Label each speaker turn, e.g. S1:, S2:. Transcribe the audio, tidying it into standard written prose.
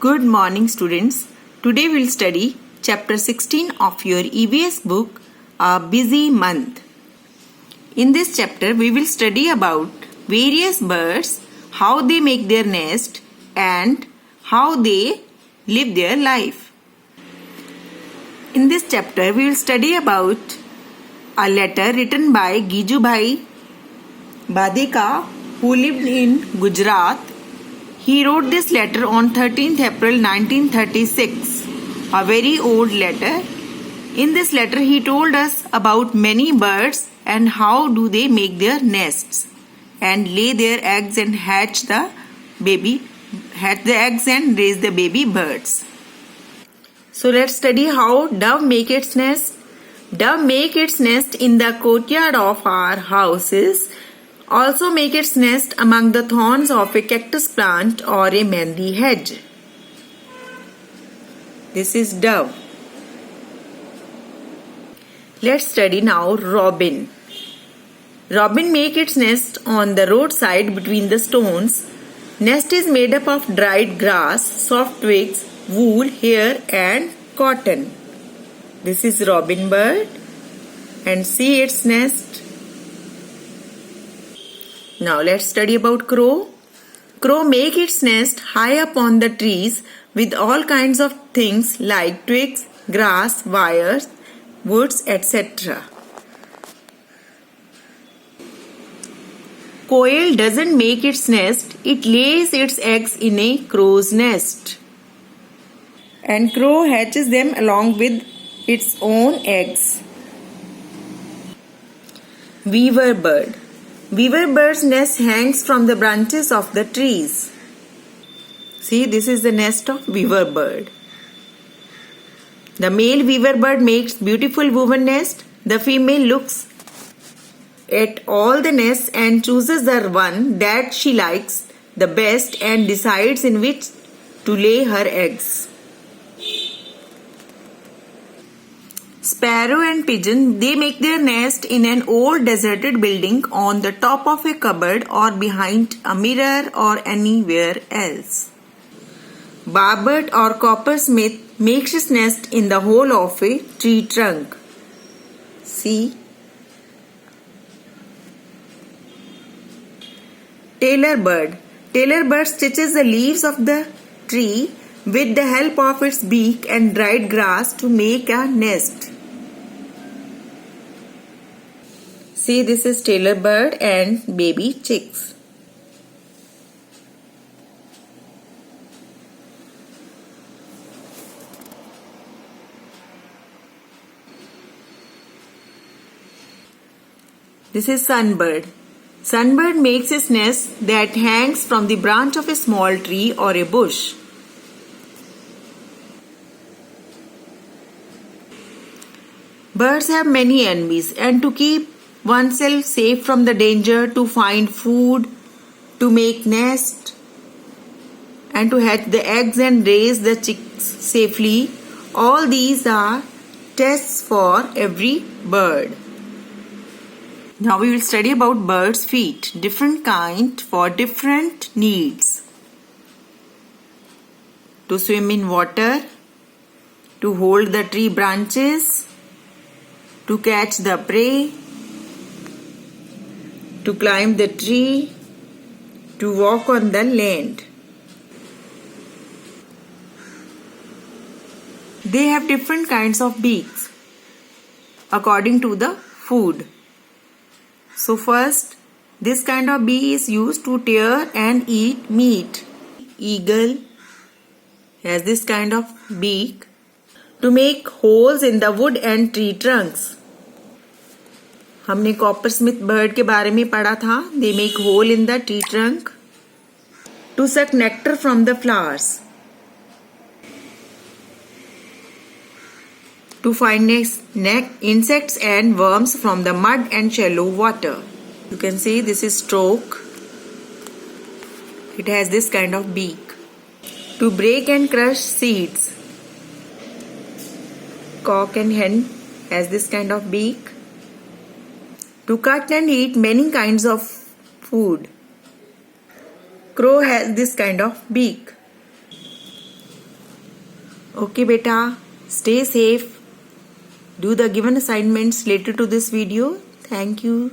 S1: Good morning, students. Today we'll study chapter 16 of your EVS book, A Busy Month. In this chapter, we will study about various birds, how they make their nest, and how they live their life. In this chapter, we will study about a letter written by Gijubhai Badeka, who lived in Gujarat. He wrote this letter on 13th April 1936, a very old letter. In this letter, he told us about many birds and how do they make their nests and lay their eggs and hatch the eggs and raise the baby birds. So let's study how dove make its nest. Dove make its nest in the courtyard of our houses. Also make its nest among the thorns of a cactus plant or a mehndi hedge. This is dove. Let's study now robin. Robin make its nest on the roadside between the stones. Nest is made up of dried grass, soft twigs, wool, hair and cotton. This is robin bird and see its nest. Now let's study about crow. Crow make its nest high up on the trees with all kinds of things like twigs, grass, wires, woods, etc. Quail doesn't make its nest, it lays its eggs in a crow's nest. And crow hatches them along with its own eggs. Weaver bird. Weaver bird's nest hangs from the branches of the trees. See, this is the nest of weaver bird. The male weaver bird makes beautiful woven nest. The female looks at all the nests and chooses the one that she likes the best and decides in which to lay her eggs. Sparrow and pigeon, they make their nest in an old deserted building on the top of a cupboard or behind a mirror or anywhere else. Barbet or coppersmith makes his nest in the hole of a tree trunk. See? Tailor bird. Tailor bird stitches the leaves of the tree with the help of its beak and dried grass to make a nest. See, this is tailor bird and baby chicks. This is sunbird. Sunbird makes its nest that hangs from the branch of a small tree or a bush. Birds have many enemies, and to keep oneself safe from the danger, to find food, to make nest, and to hatch the eggs and raise the chicks safely, all these are tests for every bird. Now we will study about birds' feet, different kind for different needs. To swim in water, to hold the tree branches, to catch the prey, to climb the tree, to walk on the land. They have different kinds of beaks according to the food. So first, this kind of beak is used to tear and eat meat. Eagle has this kind of beak to make holes in the wood and tree trunks. हमने कॉपरस्मिथ bird के बारे में पढ़ा था. They make hole in the tree trunk to suck nectar from the flowers. To find insects and worms from the mud and shallow water. You can see this is stork. It has this kind of beak. To break and crush seeds. Cock and hen has this kind of beak. To cut and eat many kinds of food. Crow has this kind of beak. Okay beta, stay safe. Do the given assignments related to this video. Thank you.